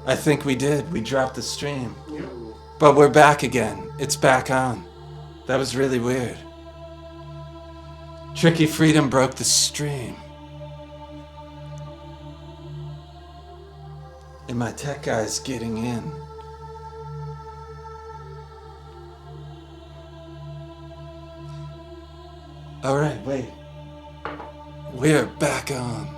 I think we did. We dropped the stream. Yep. But we're back again. It's back on. That was really weird. Tricky Freedom broke the stream. And my tech guy's getting in. Alright, wait. We're back on.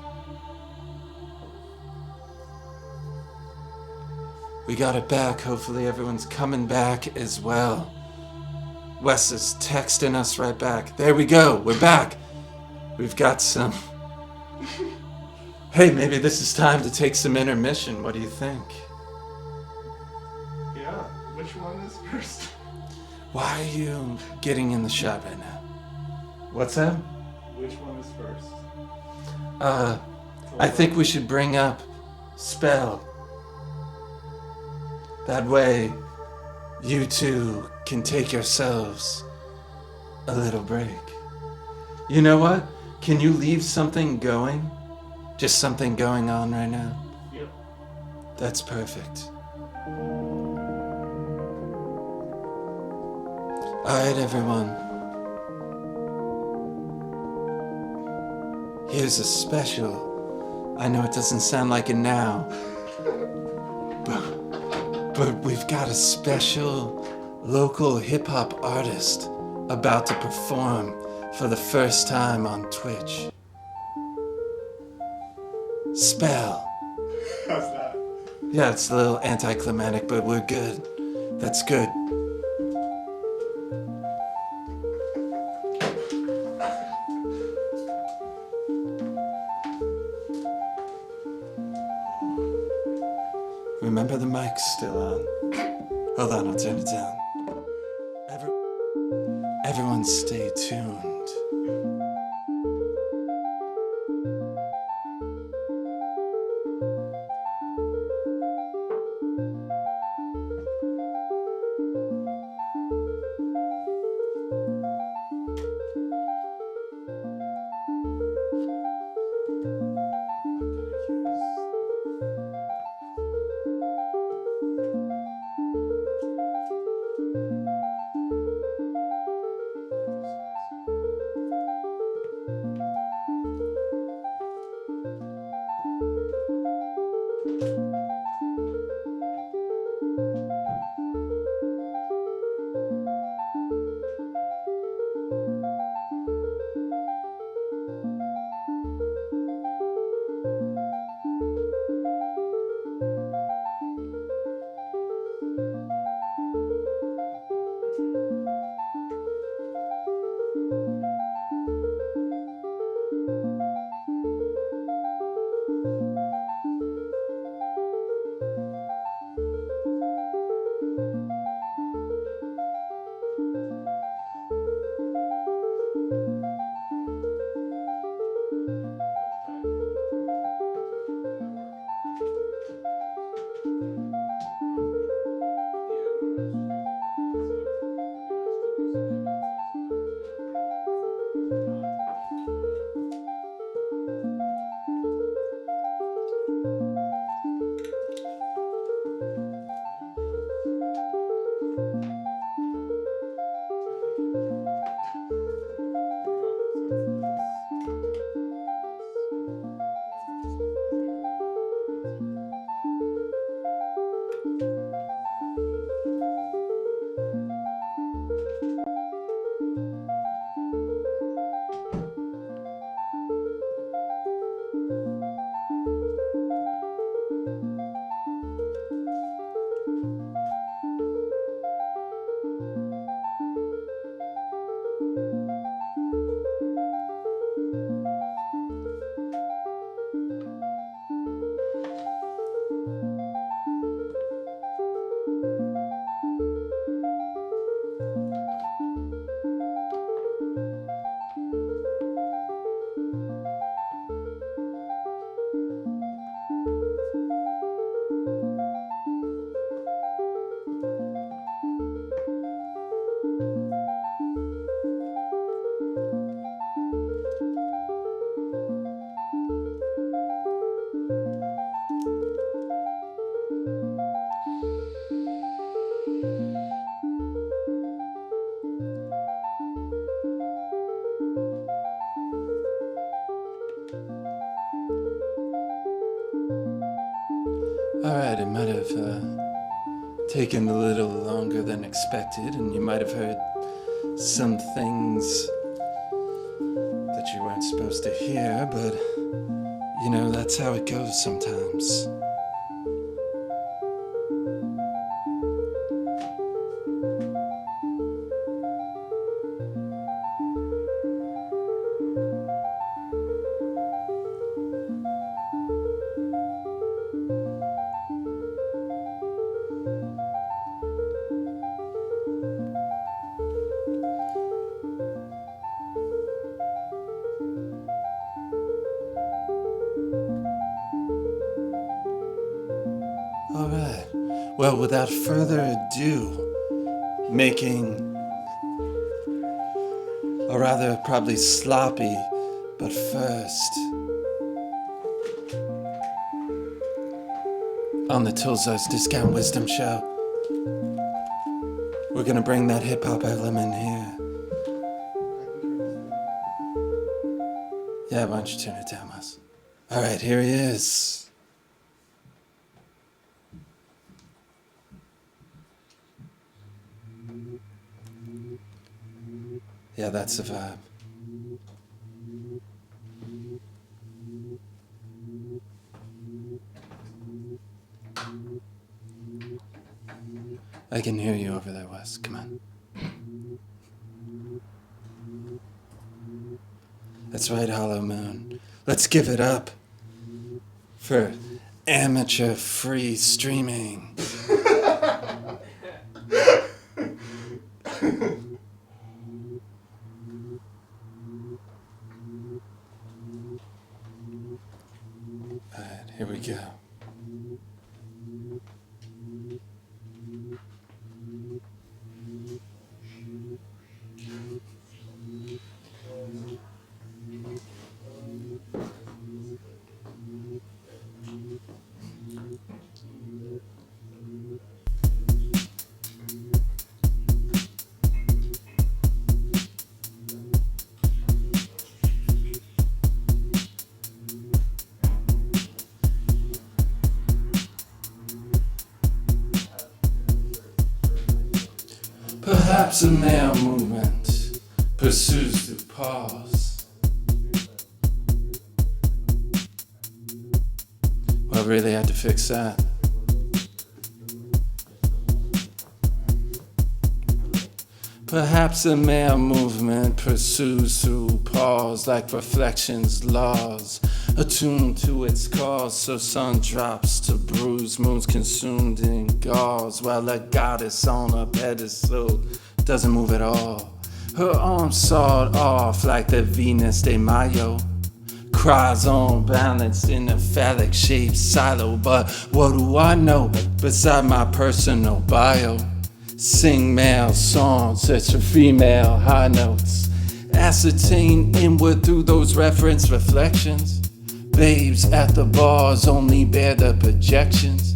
We got it back. Hopefully everyone's coming back as well. Wes is texting us right back. There we go. We're back. We've got some... Hey, maybe this is time to take some intermission. What do you think? Yeah. Which one is first? Why are you getting in the shot right now? What's that? Which one is first? I think we should bring up Spell. That way, you two can take yourselves a little break. You know what? Can you leave something going? Just something going on right now? Yep. That's perfect. Alright, everyone. Here's a special. I know it doesn't sound like it now, but we've got a special local hip-hop artist about to perform for the first time on Twitch. Spell. How's that? Yeah, it's a little anticlimactic, but we're good. That's good. Remember the mic's still on. Hold on, I'll turn it down. Everyone stay tuned. Alright, it might have taken a little longer than expected, and you might have heard some things that you weren't supposed to hear, but you know, that's how it goes sometimes. Alright, well, without further ado, making a rather probably sloppy, but first, on the Tollzar's Discount Wisdom Show, we're gonna bring that hip-hop element here. Yeah, why don't you turn it down, Wes? Alright, here he is. Yeah, that's the vibe. I can hear you over there, Wes. Come on. That's right, Hollow Moon. Let's give it up for amateur free streaming. Alright, here we go. Perhaps a male movement pursues the pause. Well, I really had to fix that. Perhaps a male movement pursues through pause like reflections, laws, attuned to its cause. So sun drops to bruise, moons consumed in gauze, while a goddess on a pedestal doesn't move at all. Her arms sawed off like the Venus de Mayo, cries on balanced in a phallic shaped silo. But what do I know beside my personal bio? Sing male songs, search for female high notes, ascertain inward through those reference reflections. Babes at the bars only bear the projections,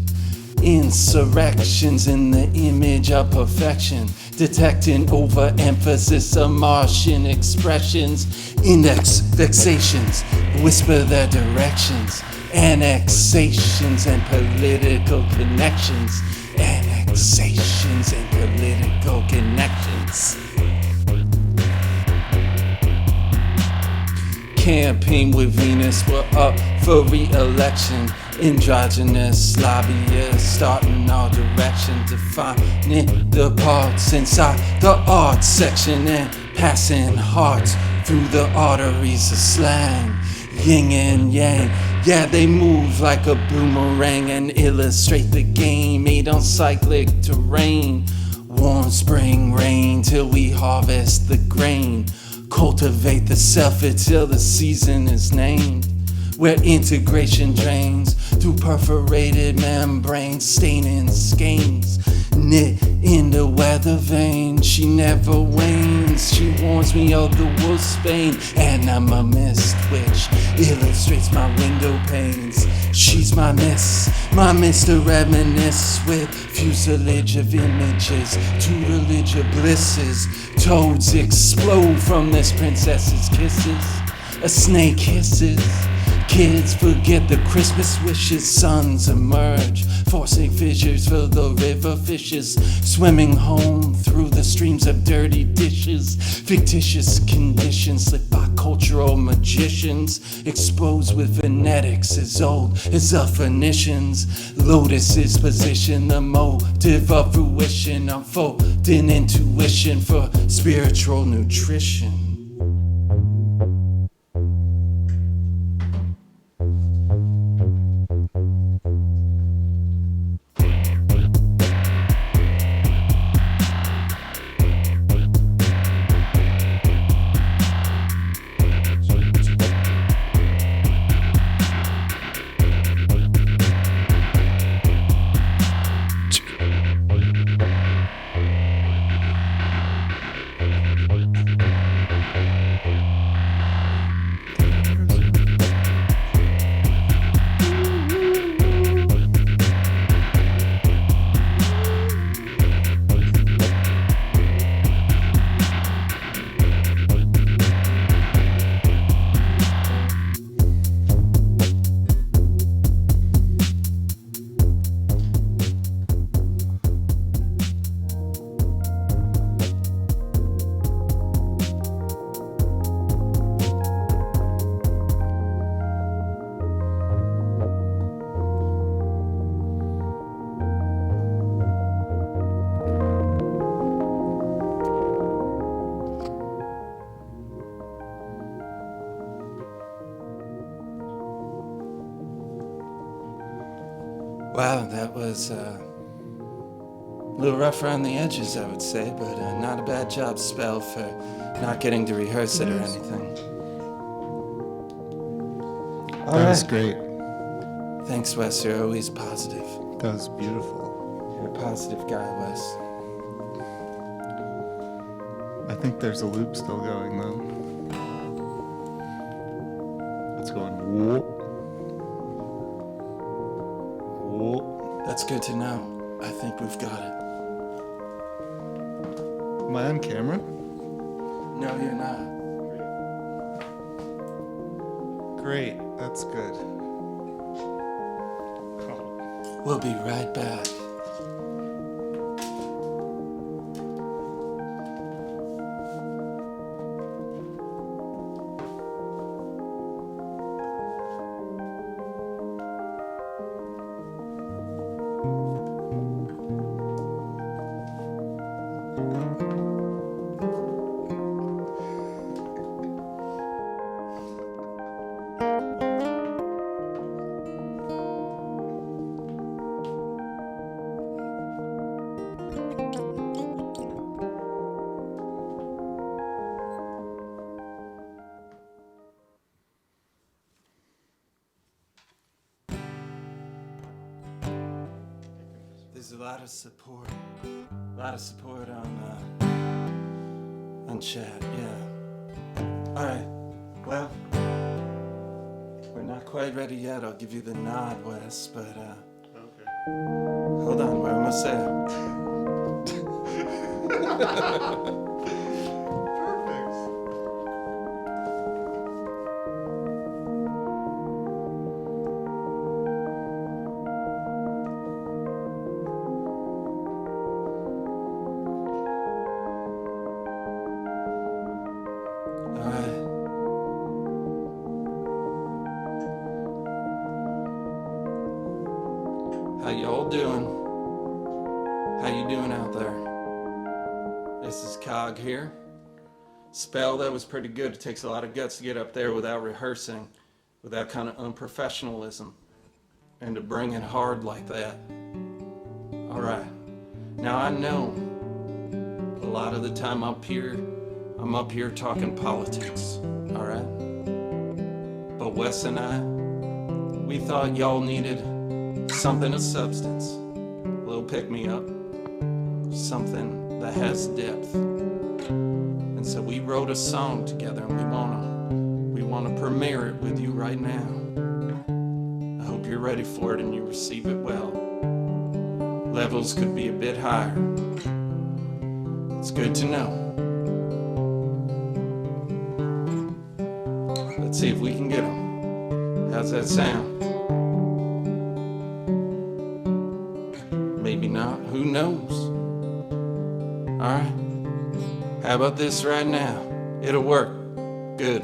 insurrections in the image of perfection, detecting overemphasis of Martian expressions, index vexations, whisper their directions, annexations and political connections, annexations and political connections. Campaign with Venus, we're up for re-election. Androgynous lobbyists starting our direction, defining the parts inside the art section and passing hearts through the arteries of slang. Yin and yang, yeah, they move like a boomerang and illustrate the game made on cyclic terrain. Warm spring rain till we harvest the grain. Cultivate the self until the season is named, where integration drains through perforated membranes, staining skeins. Knit in the weather vein, she never wanes. She warns me of the wolfsbane, and I'm a mist which illustrates my window panes. She's my miss to reminisce with fuselage of images, tutelage of blisses. Toads explode from this princess's kisses. A snake hisses. Kids forget the Christmas wishes, suns emerge forcing fissures for the river fishes, swimming home through the streams of dirty dishes. Fictitious conditions slipped by cultural magicians, exposed with phonetics as old as the Phoenicians. Lotus's position, the motive of fruition, unfolding intuition for spiritual nutrition. Wow, that was a little rough around the edges, I would say, but not a bad job, Spell, for not getting to rehearse it or anything. That was great. Thanks, Wes. You're always positive. That was beautiful. You're a positive guy, Wes. I think there's a loop still going, though. It's going whoop. Whoop. That's good to know. I think we've got it. Am I on camera? No, you're not. Great. That's good. We'll be right back. There's a lot of support on chat, yeah. All right, well, we're not quite ready yet. I'll give you the nod, Wes, but Okay. hold on, we're almost there. Perfect. All right. How y'all doing? How you doing out there? This is Cog here. Spell, that was pretty good. It takes a lot of guts to get up there without rehearsing, with that kind of unprofessionalism, and to bring it hard like that. All right. Now I know a lot of the time I'm up here talking politics. All right. But Wes and I, we thought y'all needed something of substance, a little pick-me-up, something that has depth. And so we wrote a song together, and we want to premiere it with you right now. I hope you're ready for it and you receive it well. Levels could be a bit higher. It's good to know. Let's see if we can get them. How's that sound? maybe not. Who knows? Alright. How about this right now? It'll work. Good.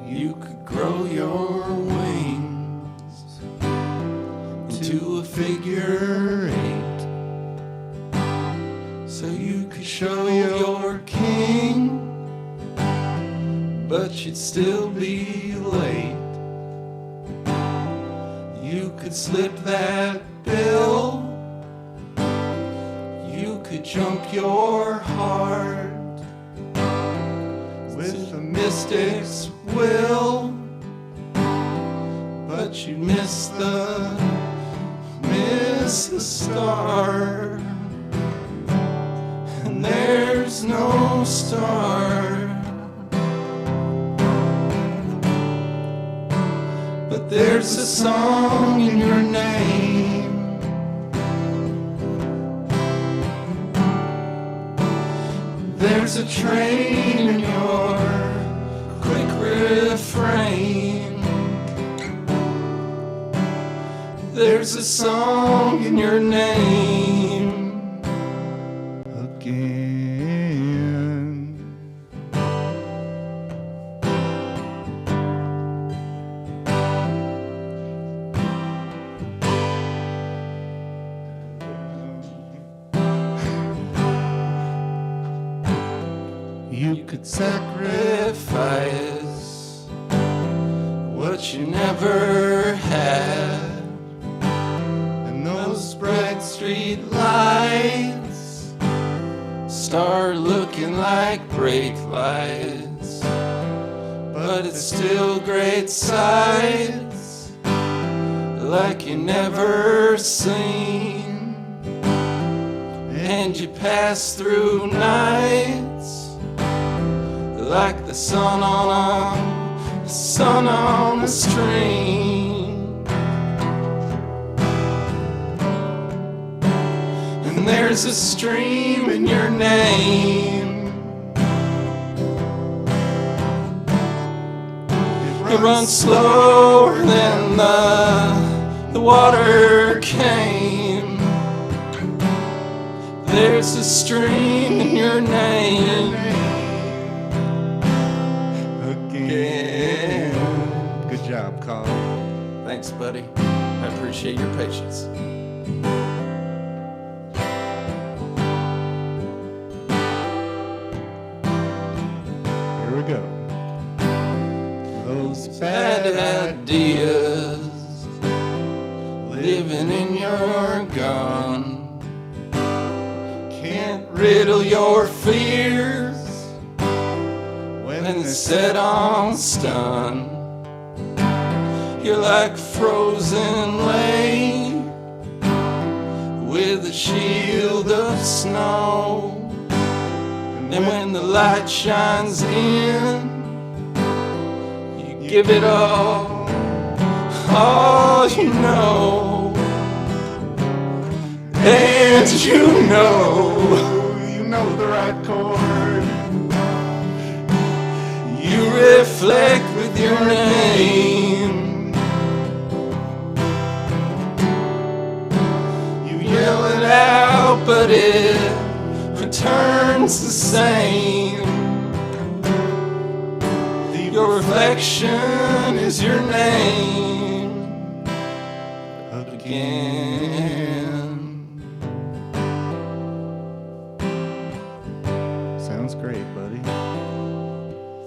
You could grow your wings into a figure eight, so you could show your king, but you'd still be late. You could slip that bill, you could jump your heart with a mystic's will, but you miss the star, and there's no star, but there's a song in your name. There's a train in your quick refrain. There's a song in your name. Again. You could Sacrifice what you never had, and those bright street lights start looking like brake lights, but it's still great sights like you never seen, and you pass through nights like the sun on a stream. And there's a stream in your name. It runs slower than the water came. There's a stream in your name. again. Good job, Cog. Thanks, buddy. I appreciate your patience. Here we go. Those Bad ideas living in your gun can't riddle your fears when they're set on stun. You're like frozen lake with a shield of snow, and when the light shines in, you give it all you know. And you know the right chord. You reflect with your name. You yell it out, but it returns the same. Your reflection is your name again. Sounds great, buddy.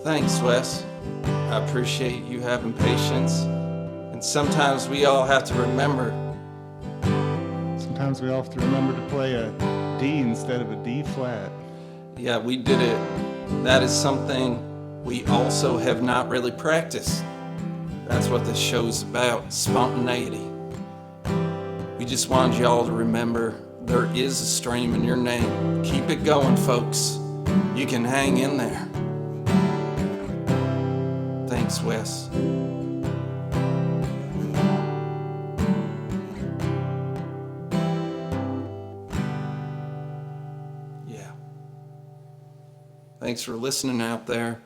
Thanks, Wes. I appreciate you having patience. And sometimes we all have to remember. Sometimes we all have to remember to play a D instead of a D flat. Yeah, we did it. That is something we also have not really practiced. That's what this show's about, spontaneity. We just wanted y'all to remember there is a stream in your name. Keep it going, folks. You can hang in there. Thanks, Wes. Thanks for listening out there.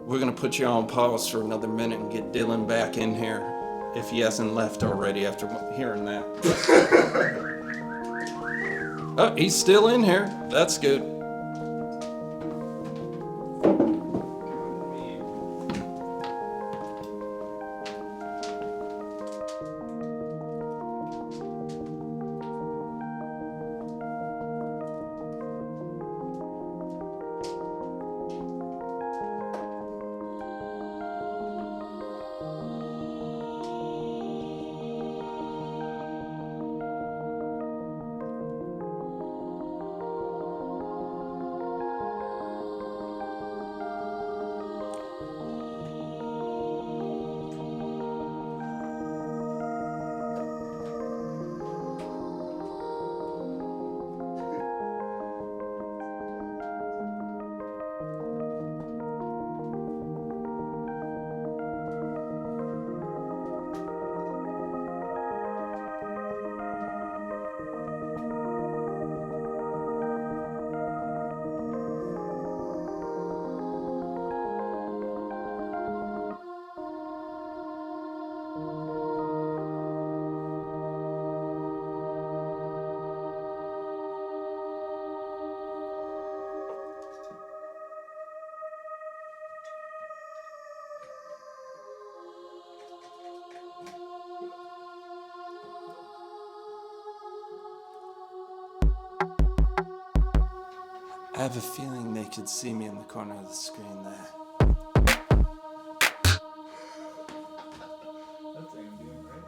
We're going to put you on pause for another minute and get Dylan back in here if he hasn't left already after hearing that. Oh, he's still in here. That's good. I have a feeling they could see me in the corner of the screen there. That's ambient, right?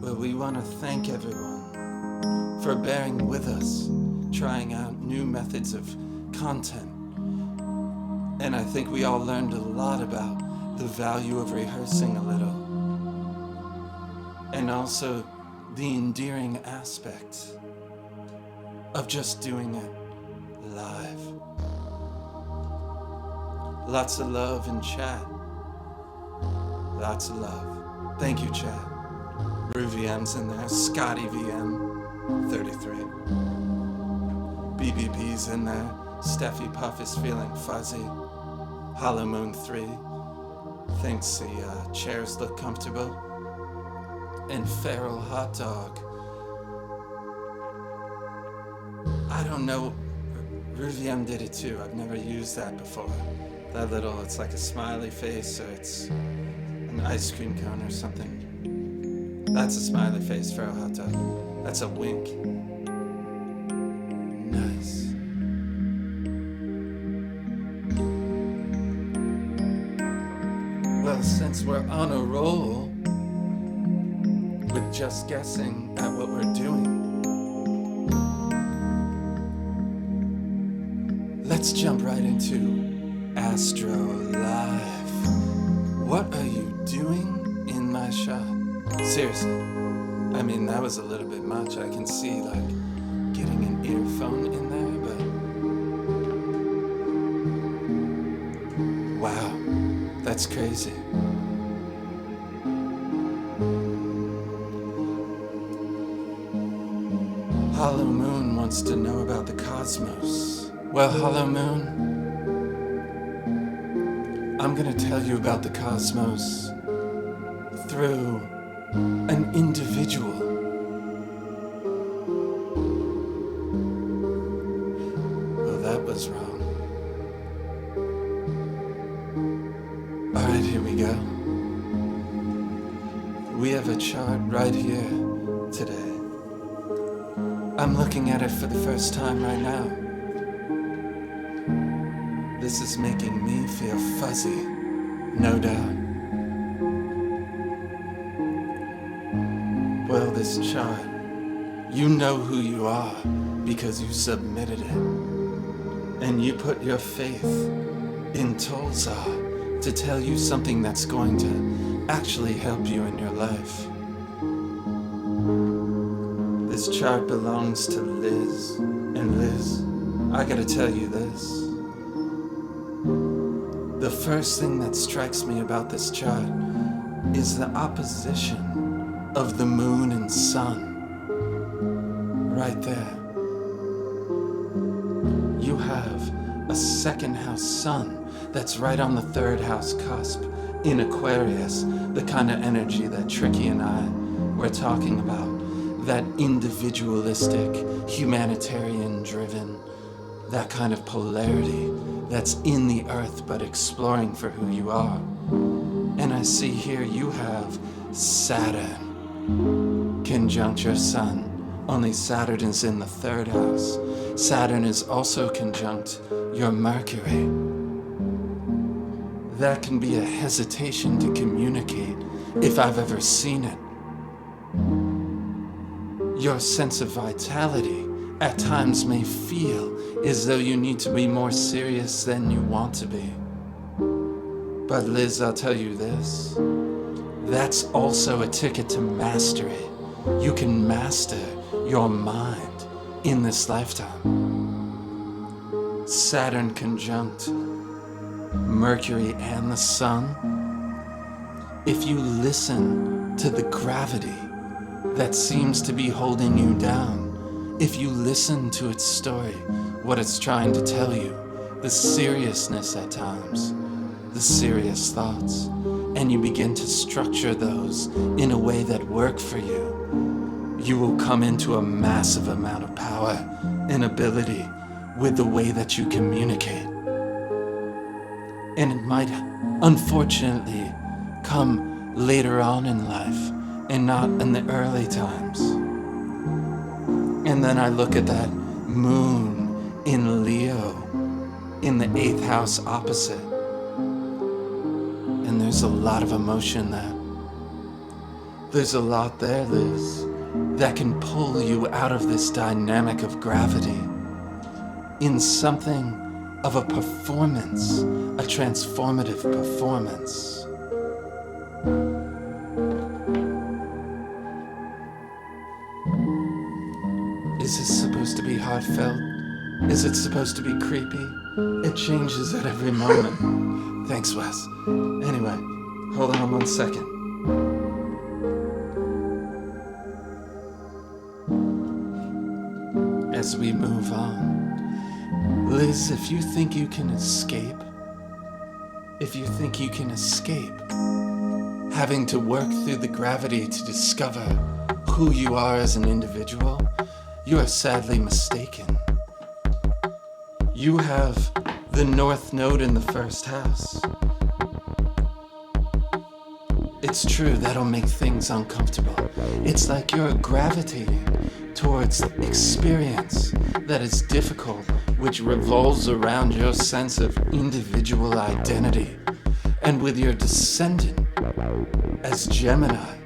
Well, we want to thank everyone for bearing with us, trying out new methods of content. And I think we all learned a lot about the value of rehearsing a little. And also the endearing aspect of just doing it live. Lots of love in chat. Lots of love. Thank you, chat. RuVM's in there. Scotty VM 33. BBP's in there. Steffi Puff is feeling fuzzy. Hollow Moon 3 thinks the chairs look comfortable. And Feral Hot Dog. I don't know. RuVM did it too. I've never used that before. That little, it's like a smiley face or it's an ice cream cone or something. That's a smiley face, Feral Hot Dog. That's a wink. Nice. Well, since we're on a roll with just guessing at what we're doing, let's jump right into Astro Live. What are you doing in my shot? Seriously. I mean, that was a little bit much. I can see, like, getting an earphone in there, but... wow, that's crazy. Hollow Moon wants to know about the cosmos. Well, Hollow Moon, I'm gonna tell you about the cosmos through an individual. Well, that was wrong. All right, here we go. We have a chart right here today. I'm looking at it for the first time right now. This is making me feel fuzzy, no doubt. Well, this chart, you know who you are because you submitted it. And you put your faith in Tollzar to tell you something that's going to actually help you in your life. This chart belongs to Liz. And Liz, I gotta tell you this. The first thing that strikes me about this chart is the opposition of the moon and sun. Right there. You have a second house sun that's right on the third house cusp in Aquarius, the kind of energy that Tricky and I were talking about, that individualistic, humanitarian driven, that kind of polarity that's in the earth but exploring for who you are. And I see here you have Saturn conjunct your sun, only Saturn is in the third house. Saturn is also conjunct your Mercury. That can be a hesitation to communicate if I've ever seen it. Your sense of vitality at times may feel as though you need to be more serious than you want to be. But Liz, I'll tell you this, that's also a ticket to mastery. You can master your mind in this lifetime. Saturn conjunct Mercury and the Sun. If you listen to the gravity that seems to be holding you down, if you listen to its story, what it's trying to tell you, the seriousness at times, the serious thoughts, and you begin to structure those in a way that work for you, you will come into a massive amount of power and ability with the way that you communicate. And it might, unfortunately, come later on in life and not in the early times. And then I look at that moon in Leo, in the 8th house opposite, and there's a lot of emotion there. There's a lot there, Liz, that can pull you out of this dynamic of gravity in something of a performance, a transformative performance. Is this supposed to be heartfelt? Is it supposed to be creepy? It changes at every moment. Thanks, Wes. Anyway, hold on 1 second. As we move on, Liz, if you think you can escape, having to work through the gravity to discover who you are as an individual, you are sadly mistaken. You have the North Node in the first house. It's true, that'll make things uncomfortable. It's like you're gravitating towards experience that is difficult, which revolves around your sense of individual identity. And with your descendant as Gemini,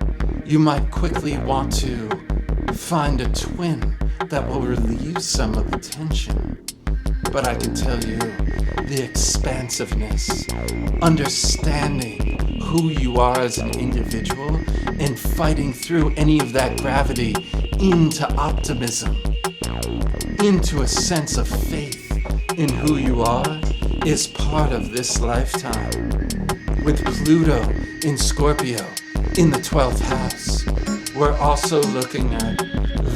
you might quickly want to find a twin that will relieve some of the tension. But I can tell you, the expansiveness, understanding who you are as an individual, and fighting through any of that gravity into optimism, into a sense of faith in who you are, is part of this lifetime. With Pluto in Scorpio in the 12th house, we're also looking at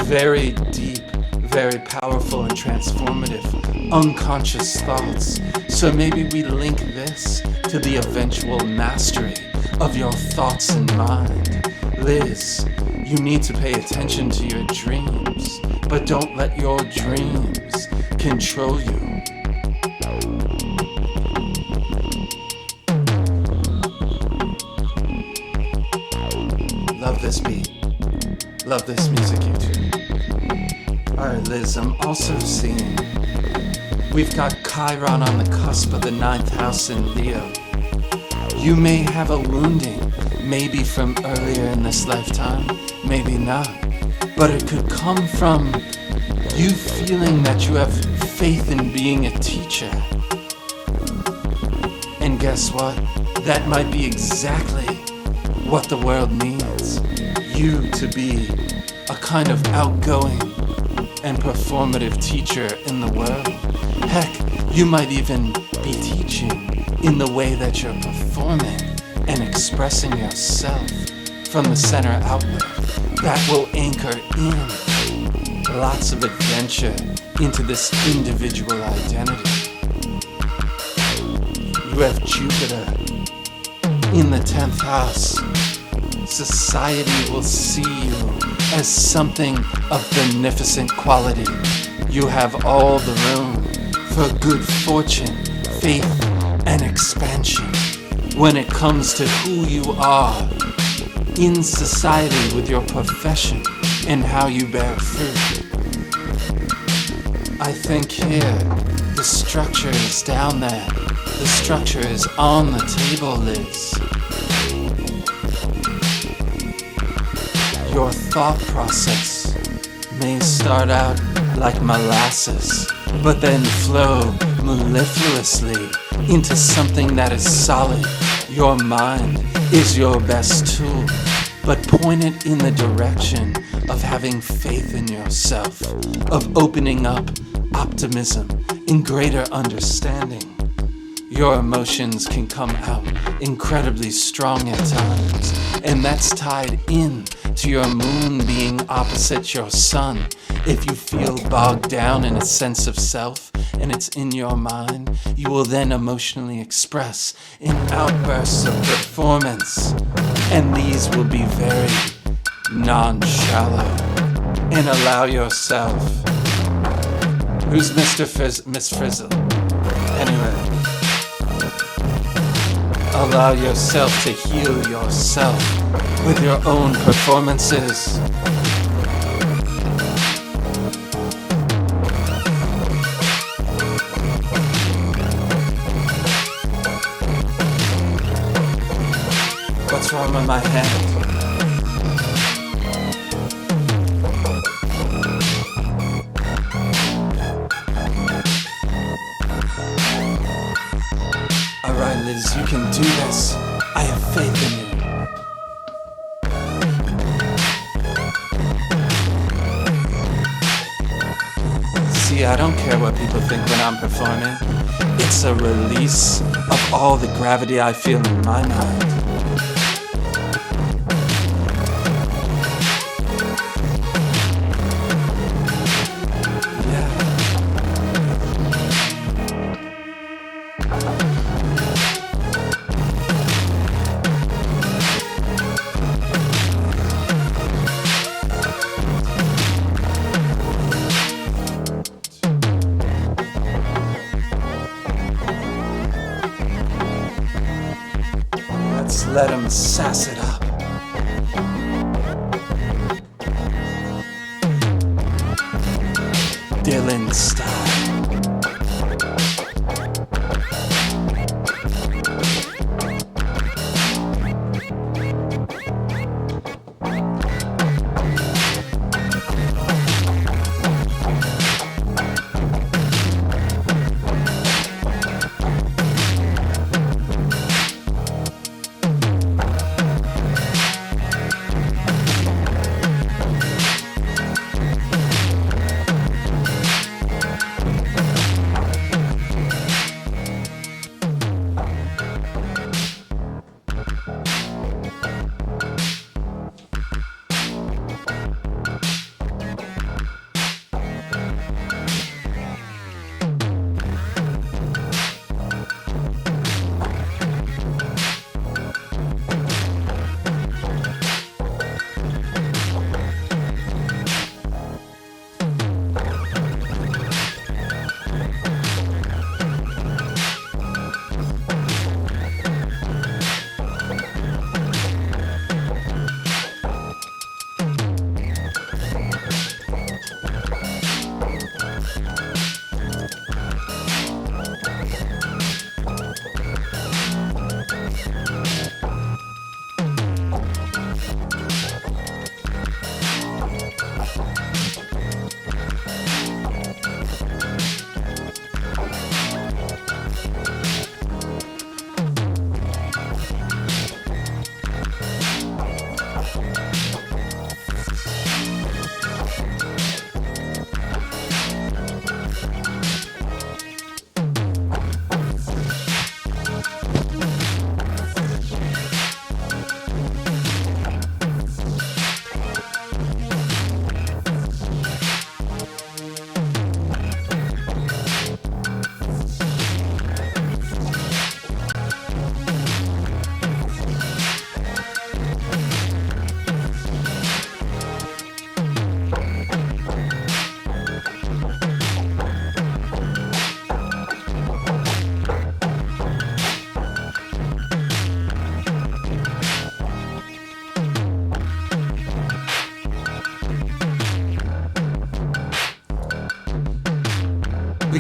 very deep, very powerful and transformative unconscious thoughts. So maybe we link this to the eventual mastery of your thoughts and mind. Liz, you need to pay attention to your dreams, but don't let your dreams control you. Love this beat. Love this music, YouTube. Alright, Liz, I'm also seeing we've got Chiron on the cusp of the 9th house in Leo. You may have a wounding, maybe from earlier in this lifetime, maybe not. But it could come from you feeling that you have faith in being a teacher. And guess what? That might be exactly what the world needs. You to be a kind of outgoing and performative teacher in the world. Heck, you might even be teaching in the way that you're performing and expressing yourself from the center outward. That will anchor in lots of adventure into this individual identity. You have Jupiter in the 10th house. Society will see you as something of beneficent quality. You have all the room for good fortune, faith, and expansion when it comes to who you are in society with your profession and how you bear fruit. I think here, the structure is down there. The structure is on the table, Liz. Your thought process may start out like molasses, but then flow mellifluously into something that is solid. Your mind is your best tool, but point it in the direction of having faith in yourself, of opening up optimism and greater understanding. Your emotions can come out incredibly strong at times, and that's tied in to your moon being opposite your sun. If you feel bogged down in a sense of self and it's in your mind, you will then emotionally express in outbursts of performance, and these will be very non-shallow. And allow yourself. Who's Miss Frizzle? Anyway. Allow yourself to heal yourself with your own performances. What's wrong with my hand? Alright, Liz, you can do this. I have faith in you. See, I don't care what people think when I'm performing. It's a release of all the gravity I feel in my mind. Let's let him sass it up. Dylan style.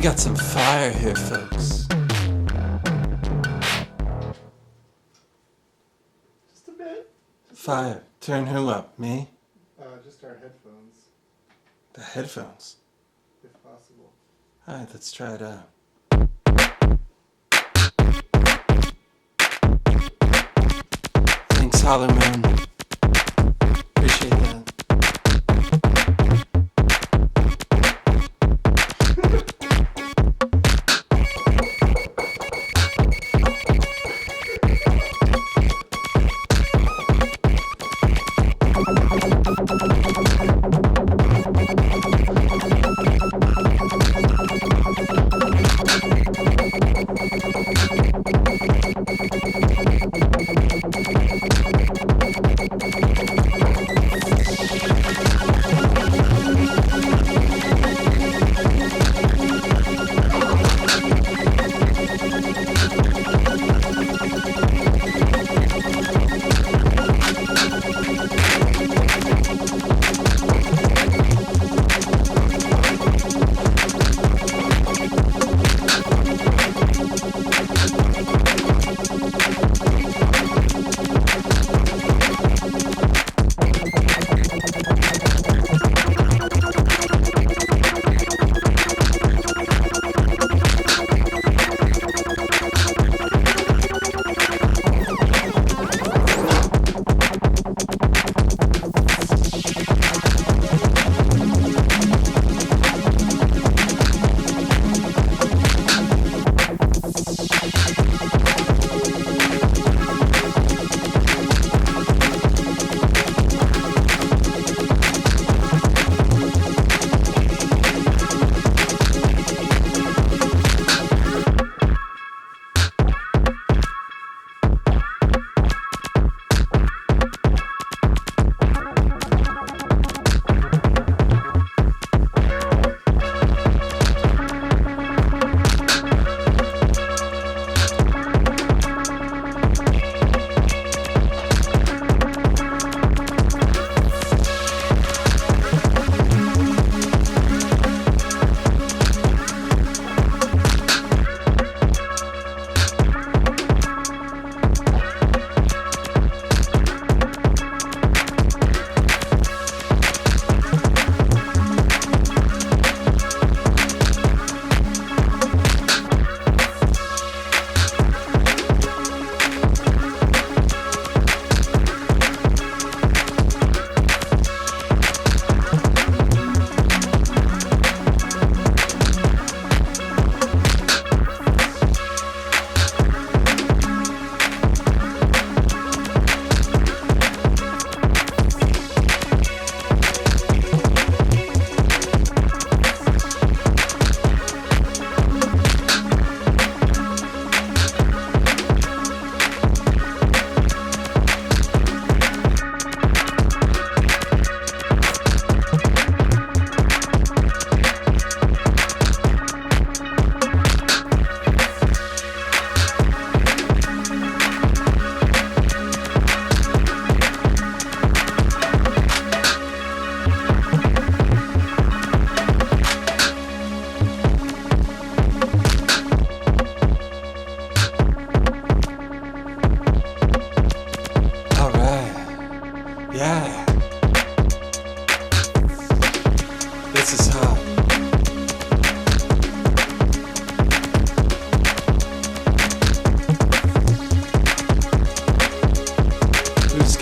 got some fire here, folks. Just a bit. Fire. Turn who up? Me? Just our headphones, The headphones. if possible. Alright, let's try it out. Thanks, Hollow Moon. Appreciate that.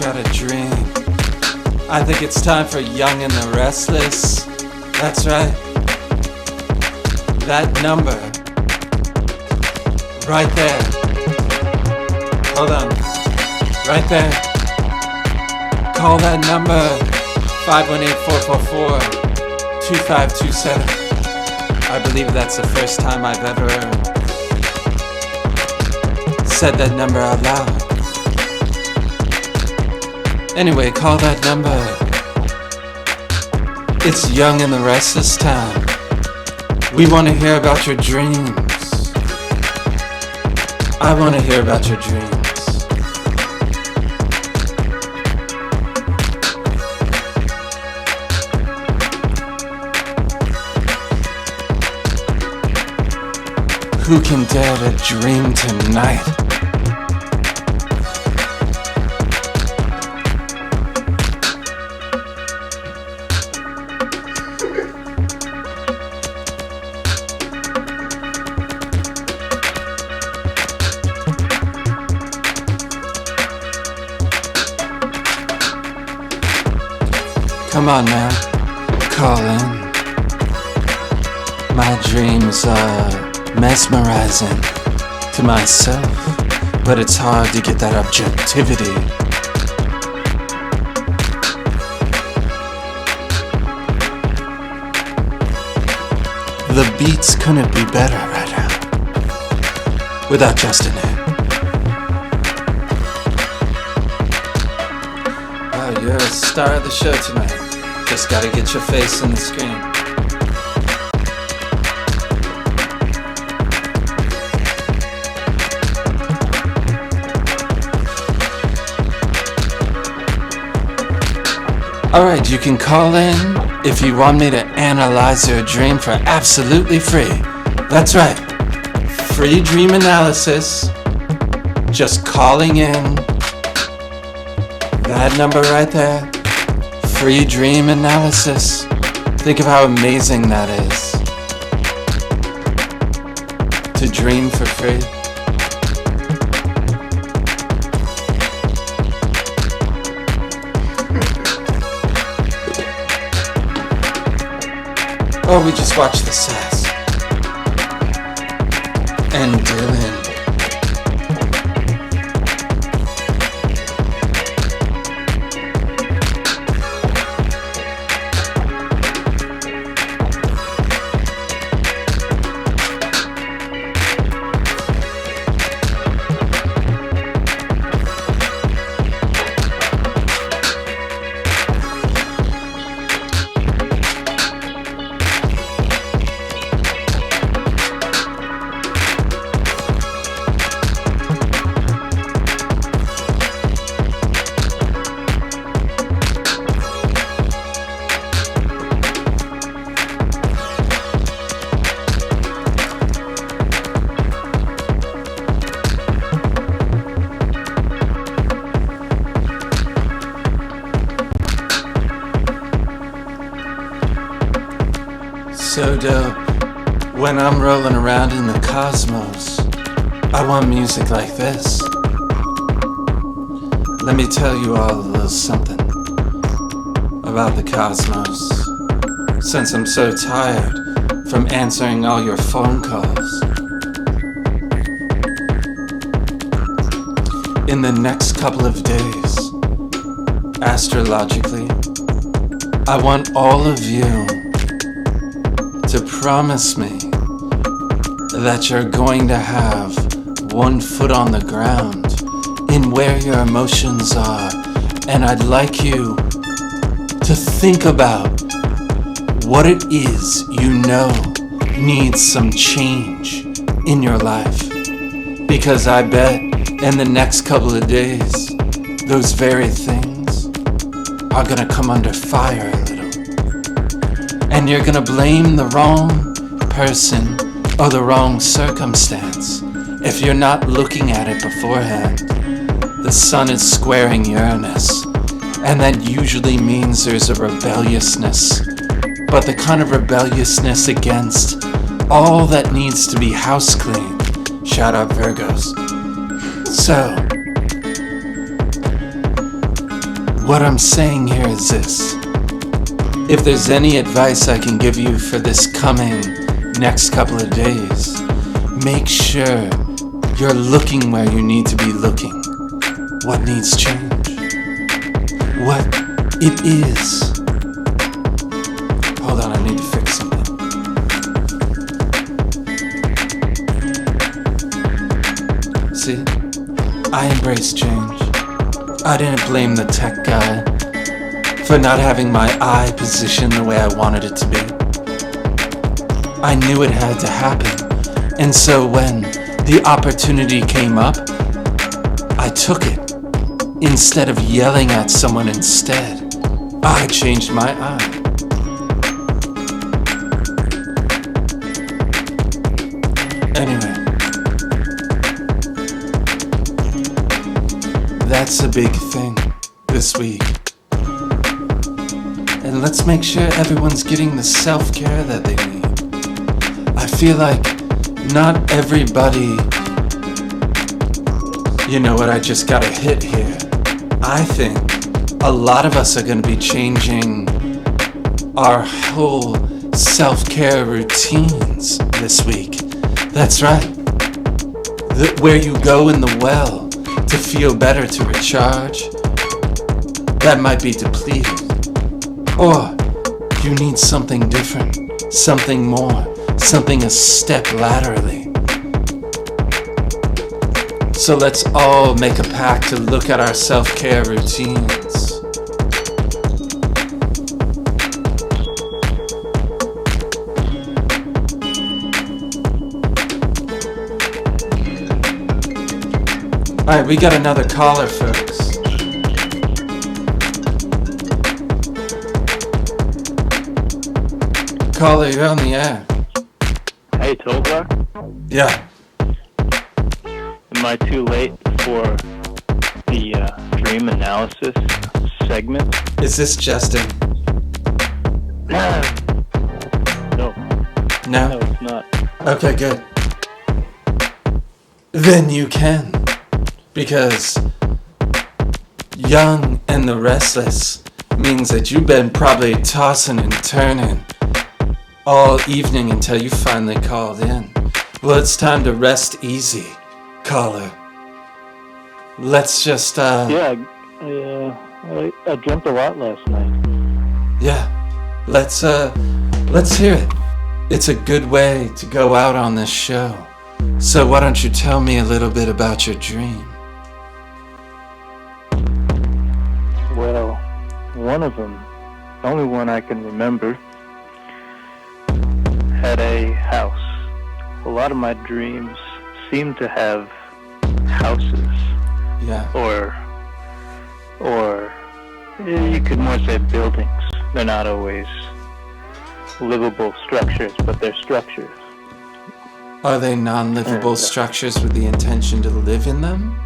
got a dream. I think it's time for Young and the Restless. That's right. That number. Right there. Hold on. Right there. Call that number 518-444-2527. I believe that's the first time I've ever said that number out loud. Anyway, call that number. It's Young and the Restless time. We want to hear about your dreams. I want to hear about your dreams. Who can dare to dream tonight? Come on now, call in. My dreams are mesmerizing to myself, but it's hard to get that objectivity. The beats couldn't be better right now, without Justin in. Oh, you're a star of the show tonight. Just gotta get your face on the screen. Alright, you can call in if you want me to analyze your dream for absolutely free. That's right. Free dream analysis. Just calling in. That number right there. Free dream analysis. Think of how amazing that is. To dream for free. Oh, we just watched the Sass. And Dylan. So dope. When I'm rolling around in the cosmos, I want music like this. Let me tell you all a little something about the cosmos, since I'm so tired from answering all your phone calls. In the next couple of days, astrologically, I want all of you to promise me that you're going to have one foot on the ground in where your emotions are, and I'd like you to think about what it is you know needs some change in your life, because I bet in the next couple of days those very things are gonna come under fire a little. And you're gonna blame the wrong person or the wrong circumstance if you're not looking at it beforehand. The sun is squaring Uranus, and that usually means there's a rebelliousness, but the kind of rebelliousness against all that needs to be house clean. Shout out Virgos. So, what I'm saying here is this. If there's any advice I can give you for this coming next couple of days, make sure you're looking where you need to be looking. What needs change? What it is. Hold on, I need to fix something. See, I embrace change. I didn't blame the tech guy for not having my eye positioned the way I wanted it to be. I knew it had to happen, and so when the opportunity came up, I took it. Instead of yelling at someone instead, I changed my eye. Anyway, that's a big thing this week. And let's make sure everyone's getting the self-care that they need. I feel like not everybody... You know what, I just got a hit here. I think a lot of us are going to be changing our whole self-care routines this week. That's right. Where you go in the well to feel better, to recharge, that might be depleted. Or you need something different, something more, something a step laterally. So let's all make a pact to look at our self-care routines. Alright, we got another caller, folks. Caller, you're on the air. Hey, Tollzar. Yeah. Am I too late for the dream analysis segment? Is this Justin? No. No? No, it's not. Okay, good. Then you can. Because young and the restless means that you've been probably tossing and turning all evening until you finally called in. Well, it's time to rest easy, caller. Let's just, Yeah, I dreamt a lot last night. Yeah, let's hear it. It's a good way to go out on this show. So why don't you tell me a little bit about your dream? Well, one of them, the only one I can remember, had a house. A lot of my dreams seem to have houses. Yeah. Or you could more say buildings. They're not always livable structures, but they're structures. Are they non-livable structures with the intention to live in them?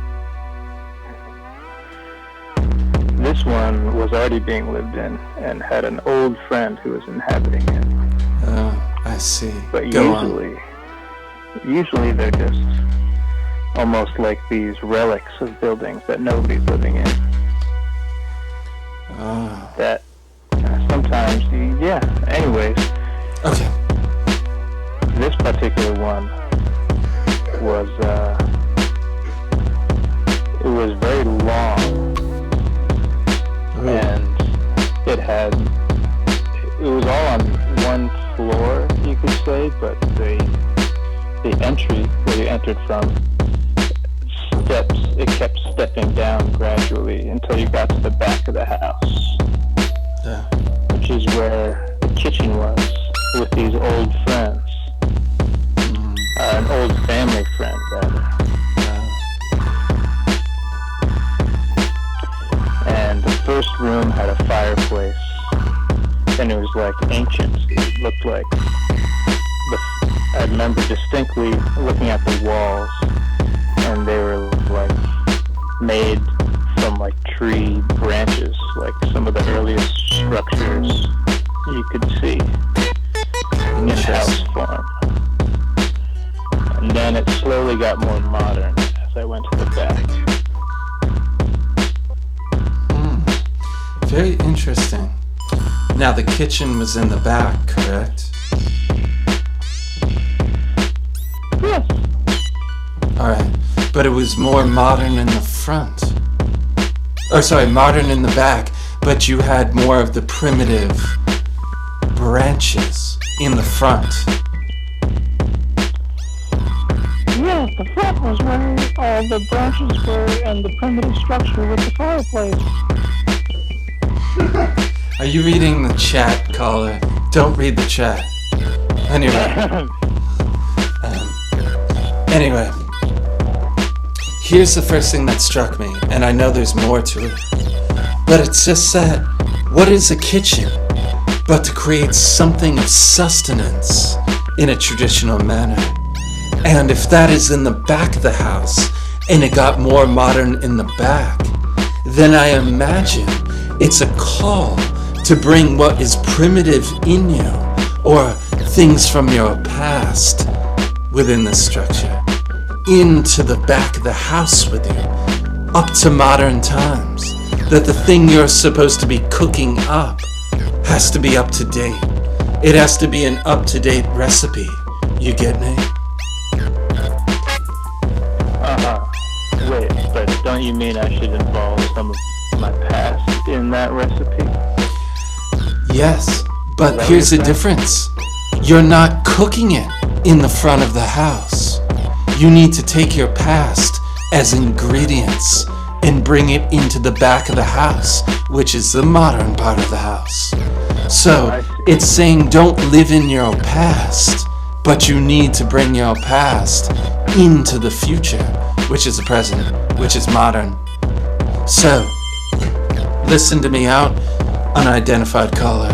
This one was already being lived in and had an old friend who was inhabiting it. Oh, I see. But Go on. usually they're just almost like these relics of buildings that nobody's living in. Oh. That sometimes, anyways. Okay. This particular one was, it was very long. Ooh. And it was all on one floor, you could say, but the entry where you entered from, it kept stepping down gradually until you got to the back of the house, which is where the kitchen was with these old friends. An old family friend, rather. And the first room had a fireplace, and it was like ancient. It looked like I remember distinctly looking at the walls, and they were like made from like tree branches, like some of the earliest structures you could see in house form. And then it slowly got more modern as I went to the back. Very interesting. Now the kitchen was in the back, correct? Yes. Alright, but it was more modern in the front. Modern in the back, but you had more of the primitive branches in the front. Yeah, the front was where all the branches were and the primitive structure with the fireplace. Are you reading the chat, caller? Don't read the chat. Anyway, here's the first thing that struck me, and I know there's more to it, but it's just that, what is a kitchen but to create something of sustenance in a traditional manner? And if that is in the back of the house, and it got more modern in the back, then I imagine it's a call to bring what is primitive in you, or things from your past within the structure, into the back of the house with you, up to modern times. That the thing you're supposed to be cooking up has to be up to date. It has to be an up-to-date recipe. You get me? Wait, but don't you mean I should involve some of my past in that recipe? Yes, but That here's the makes sense. difference. You're not cooking it in the front of the house. You need to take your past as ingredients and bring it into the back of the house, which is the modern part of the house. So I see. it's saying don't live in your past, but you need to bring your past into the future, which is the present, which is modern. So, listen to me out, unidentified caller.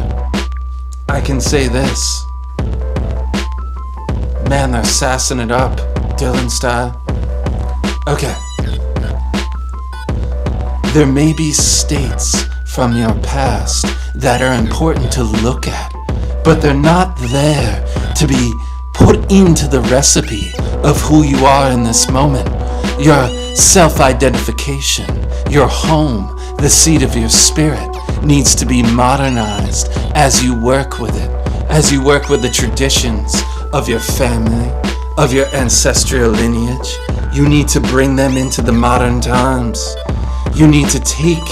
I can say this. Man, they're sassing it up, Dylan style. Okay. There may be states from your past that are important to look at, but they're not there to be put into the recipe of who you are in this moment. Your self-identification, your home, the seat of your spirit needs to be modernized as you work with it, as you work with the traditions of your family, of your ancestral lineage. You need to bring them into the modern times. You need to take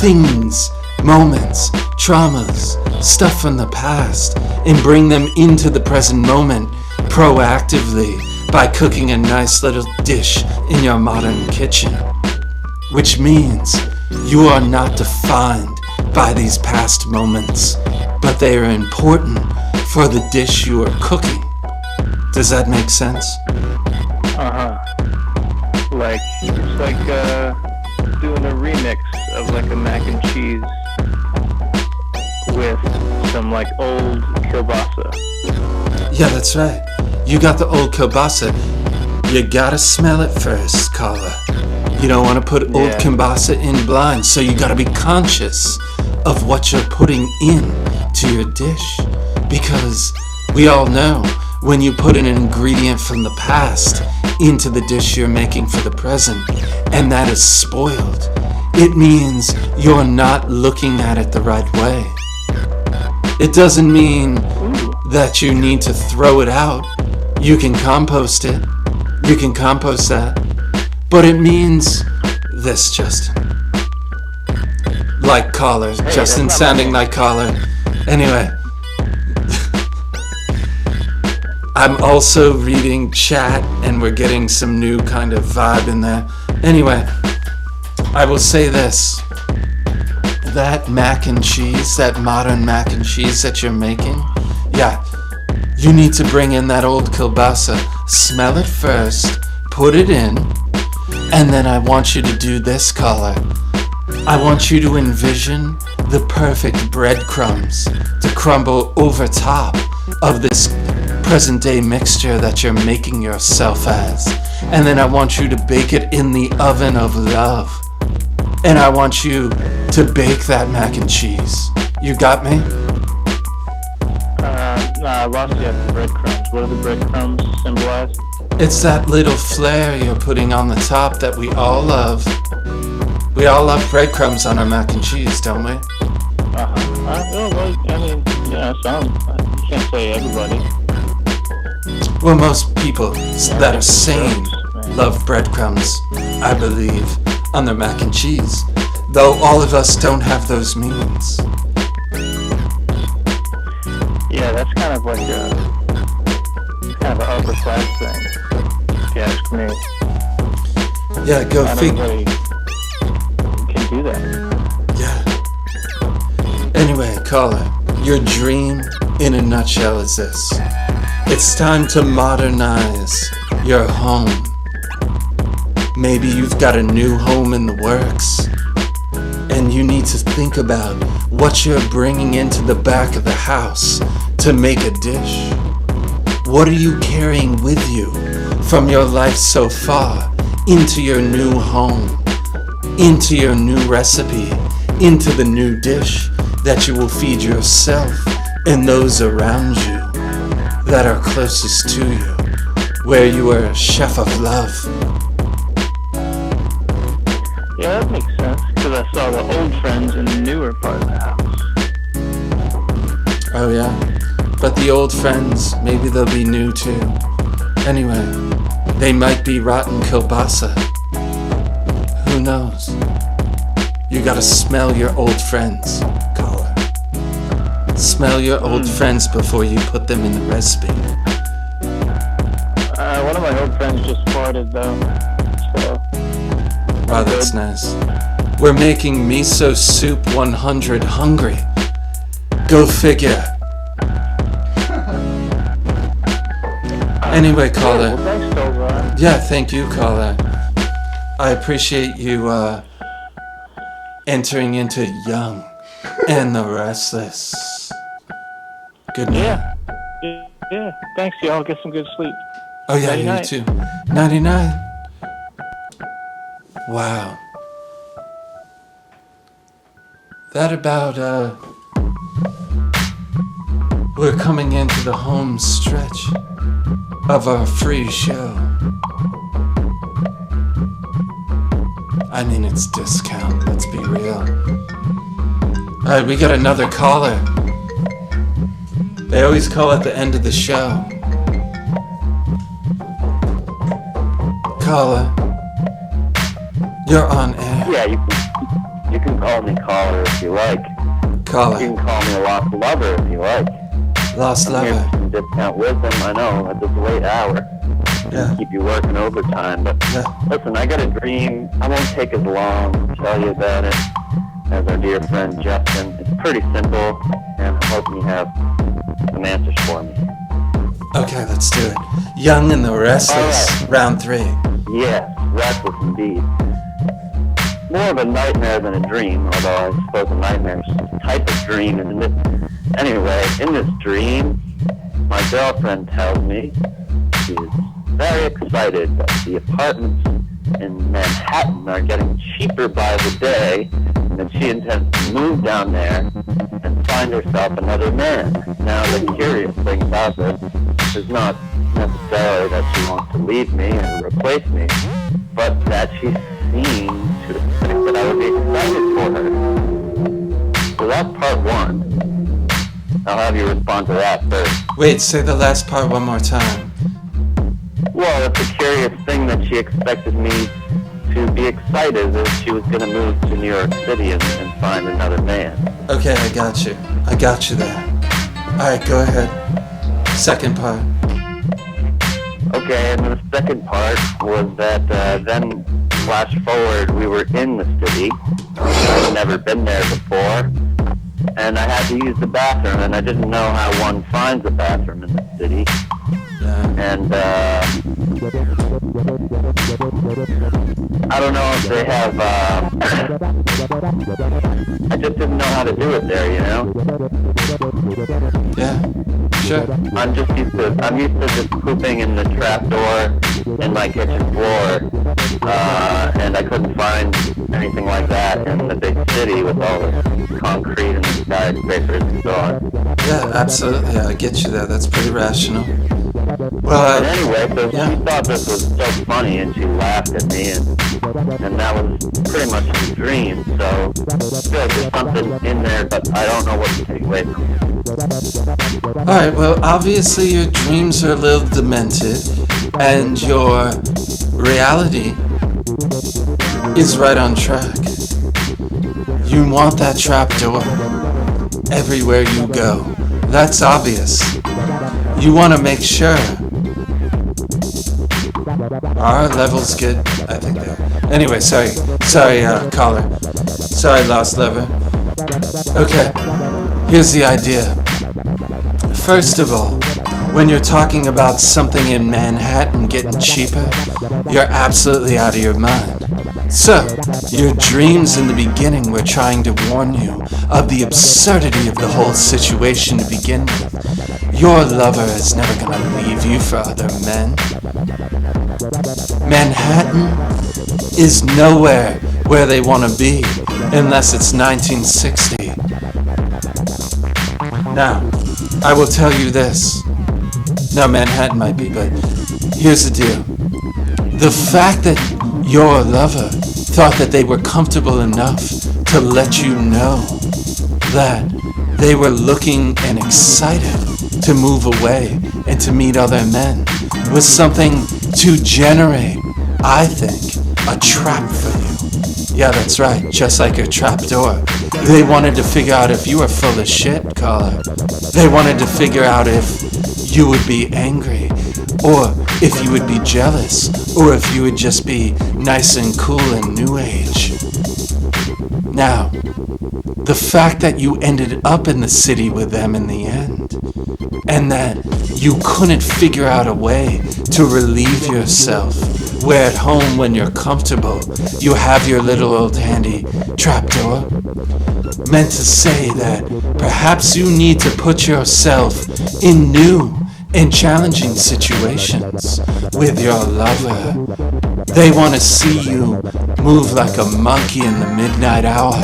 things, moments, traumas, stuff from the past, and bring them into the present moment proactively by cooking a nice little dish in your modern kitchen. Which means you are not defined by these past moments, but they are important for the dish you are cooking. Does that make sense? Like, it's like, doing a remix of like a mac and cheese with some like old kielbasa. Yeah, that's right. You got the old kielbasa. You gotta smell it first, caller. You don't want to put old Yeah. kielbasa in blind, so you gotta be conscious of what you're putting in to your dish. Because we all know when you put an ingredient from the past into the dish you're making for the present, and that is spoiled, it means you're not looking at it the right way. It doesn't mean that you need to throw it out. You can compost it. You can compost that. But it means this, Justin. Like caller. Justin that's not sounding my like caller. Anyway. I'm also reading chat and we're getting some new kind of vibe in there. Anyway, I will say this. That mac and cheese, that modern mac and cheese that you're making, yeah, you need to bring in that old kielbasa. Smell it first, put it in, and then I want you to do this, caller. I want you to envision the perfect breadcrumbs to crumble over top of this present day mixture that you're making yourself as. And then I want you to bake it in the oven of love. And I want you to bake that mac and cheese. You got me? I lost you at the breadcrumbs. What do the breadcrumbs symbolize? It's that little flair you're putting on the top that we all love. We all love breadcrumbs on our mac and cheese, don't we? I mean, yeah, some. You can't say everybody. Well, most people that are sane love breadcrumbs, I believe, on their mac and cheese. Though all of us don't have those means. Yeah, that's kind of like kind of an upper class thing, if you ask me. Yeah, go Not figure. everybody can do that. Yeah. Anyway, caller, your dream in a nutshell is this. It's time to modernize your home. Maybe you've got a new home in the works, and you need to think about what you're bringing into the back of the house to make a dish. What are you carrying with you from your life so far into your new home, into your new recipe, into the new dish that you will feed yourself and those around you that are closest to you, where you are a chef of love. Yeah, that makes sense, because I saw the old friends in the newer part of the house. Oh yeah, but the old friends, maybe they'll be new too. Anyway, they might be rotten kielbasa. Who knows? You gotta smell your old friends, caller. Smell your old friends before you put them in the recipe. One of my old friends just farted, though, so... Wow, that's nice. We're making miso soup 100 hungry. Go figure. Anyway, caller. Well, thanks, Tollzar. Yeah, thank you, caller. I appreciate you entering into Young and the Restless. Good night. Yeah. Thanks, y'all. Get some good sleep. Oh yeah, you Nighty-night. too. 99. Wow. That about we're coming into the home stretch of our free show. I mean, it's discount, let's be real. Alright, we got another caller. They always call at the end of the show. Caller, you're on air. Yeah, you can call me caller if you like. You Caller, can call me a lost lover if you like. lost Here's lover. some discount wisdom, I know, at this late hour. Yeah, Keep you working overtime, but yeah. listen, I got a dream. I won't take as long to tell you about it as our dear friend Justin. It's pretty simple, and I'm hoping you have some answers for me. Okay, let's do it. Young and the Restless, Alright. round 3. Yes, restless indeed. More of a nightmare than a dream, although I suppose a nightmare is a type of dream, isn't it? Anyway, in this dream, my girlfriend tells me she is very excited that the apartments in Manhattan are getting cheaper by the day, and that she intends to move down there and find herself another man. Now, the curious thing about this is not necessarily that she wants to leave me and replace me, but that she seems to expect that I would be excited for her. So that's part one. I'll have you respond to that first. Wait, say the last part one more time. Well, it's a curious thing that she expected me to be excited that she was going to move to New York City and find another man. Okay, I got you. I got you there. Alright, go ahead. Second part. Okay, and the second part was that then flash forward, we were in the city. I'd never been there before, and I had to use the bathroom, and I didn't know how one finds a bathroom in the city. Yeah. And I don't know if they have, I just didn't know how to do it there, you know? Yeah. Sure. I'm used to just pooping in the trap door in my kitchen floor, and I couldn't find anything like that in the big city with all this concrete and skyscrapers and so on. Yeah, absolutely. I get you there. That's pretty rational. But Well, anyway, so yeah. she thought this was so funny, and she laughed at me, and that was pretty much the dream. So I feel like there's something in there, but I don't know what to take away from it. Alright, well, obviously your dreams are a little demented, and your reality is right on track. You want that trap door everywhere you go. That's obvious. You want to make sure. Our level's good. I think they are. Anyway, sorry, caller. Sorry, lost lever. Okay, here's the idea. First of all, when you're talking about something in Manhattan getting cheaper, you're absolutely out of your mind. So, your dreams in the beginning were trying to warn you of the absurdity of the whole situation to begin with. Your lover is never gonna leave you for other men. Manhattan is nowhere where they want to be unless it's 1960. Now, I will tell you this. Now, Manhattan might be, but here's the deal. The fact that your lover thought that they were comfortable enough to let you know that they were looking and excited to move away and to meet other men was something to generate, I think, a trap for you. Yeah, that's right, just like a trap door. They wanted to figure out if you were full of shit, caller. They wanted to figure out if you would be angry, or if you would be jealous, or if you would just be nice and cool and new age. Now, the fact that you ended up in the city with them in the end, and that you couldn't figure out a way to relieve yourself, where at home when you're comfortable, you have your little old handy trapdoor, meant to say that perhaps you need to put yourself in new and challenging situations with your lover. They want to see you move like a monkey in the midnight hour.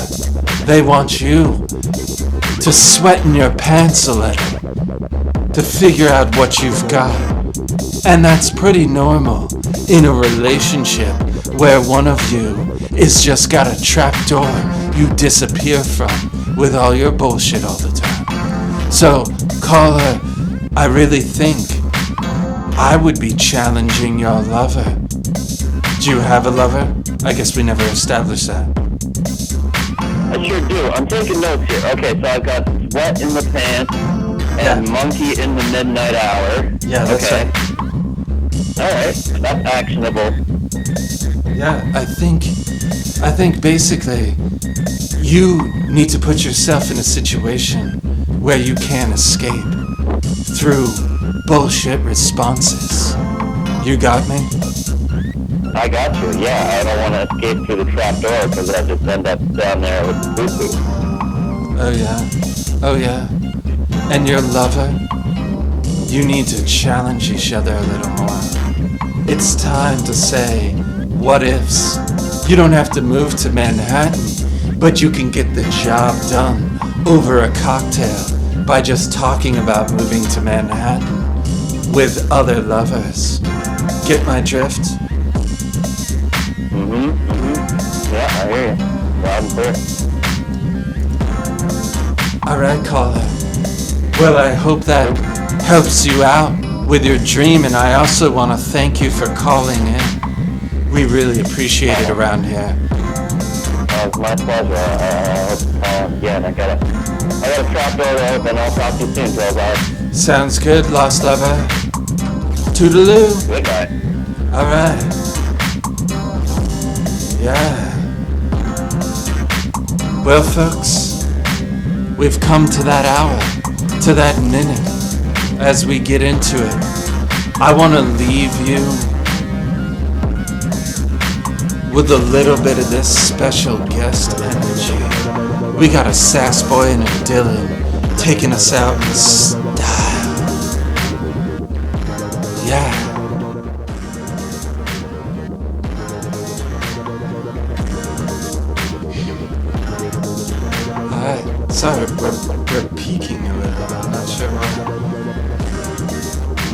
They want you to sweat in your pants a little, to figure out what you've got. And that's pretty normal in a relationship where one of you is just got a trapdoor you disappear from with all your bullshit all the time. So, caller, I really think I would be challenging your lover. Do you have a lover? I guess we never established that. I sure do. I'm taking notes here. Okay, so I've got sweat in the pants and monkey in the midnight hour. Yeah, that's okay. right. Alright, that's actionable. Yeah, I think basically you need to put yourself in a situation where you can't escape through bullshit responses. You got me? I got you, yeah. I don't want to escape through the trap door because I just end up down there with the poo-poo. Oh yeah. And your lover? You need to challenge each other a little more. It's time to say what ifs. You don't have to move to Manhattan, but you can get the job done over a cocktail by just talking about moving to Manhattan with other lovers. Get my drift? Yeah, I hear you. Loud and clear. Alright, caller. Well, I hope that helps you out with your dream, and I also want to thank you for calling in. We really appreciate it around here. It's my pleasure. I hope to call again. I got a trap door to open. I'll talk to you soon, Tollzar. Sounds good, lost lover. Toodaloo. Good night. Alright. Yeah. Well, folks, we've come to that hour, to that minute. As we get into it, I want to leave you with a little bit of this special guest energy. We got a Sass Boy and a Dylan taking us out in style. Yeah. Alright, sorry, we're peaking a little, I'm not sure why.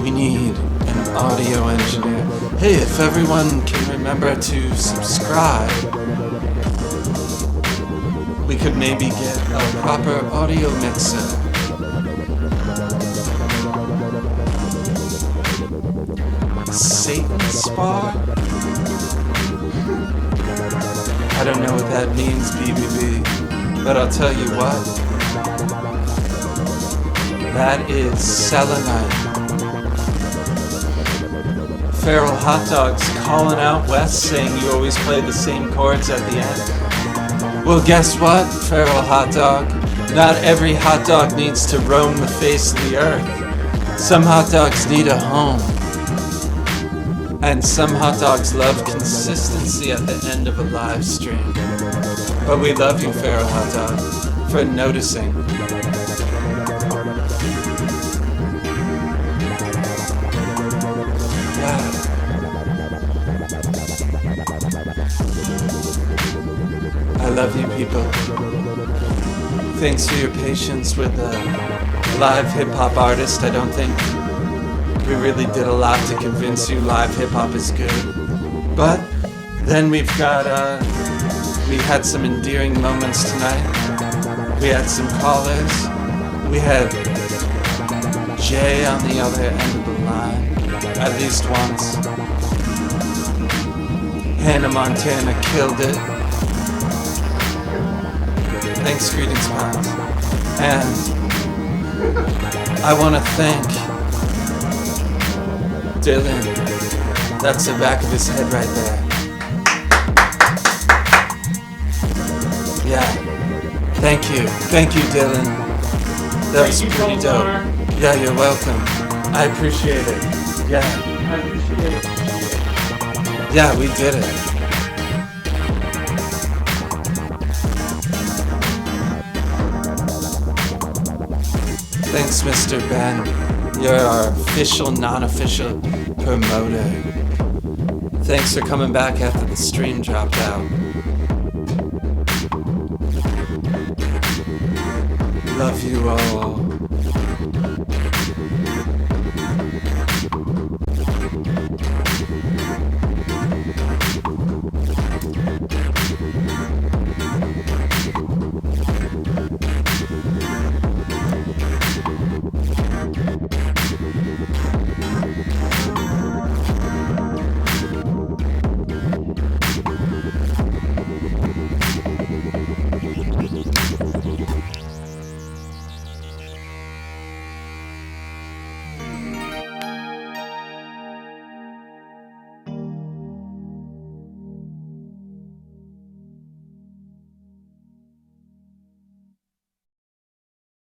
We need an audio engineer. Hey, if everyone can remember to subscribe, we could maybe get a proper audio mixer. Satan Spar? I don't know what that means, BBB, but I'll tell you what. That is selenite. Feral Hot Dogs calling out Wes, saying you always play the same chords at the end. Well, guess what, Feral Hot Dog? Not every hot dog needs to roam the face of the earth. Some hot dogs need a home. And some hot dogs love consistency at the end of a live stream. But we love you, Feral Hot Dog, for noticing. I love you people. Thanks for your patience with the live hip-hop artist. I don't think we really did a lot to convince you live hip-hop is good. But then we had some endearing moments tonight. We had some callers. We had Jay on the other end of the line, at least once. Hannah Montana killed it. Thanks, Greetings Pods. And I want to thank Dylan. That's the back of his head right there. Yeah. Thank you, Dylan. That was pretty dope. Yeah, you're welcome. I appreciate it. Yeah. I appreciate it. Yeah, we did it. Thanks, Mr. Ben. You're our official, non-official promoter. Thanks for coming back after the stream dropped out. Love you all.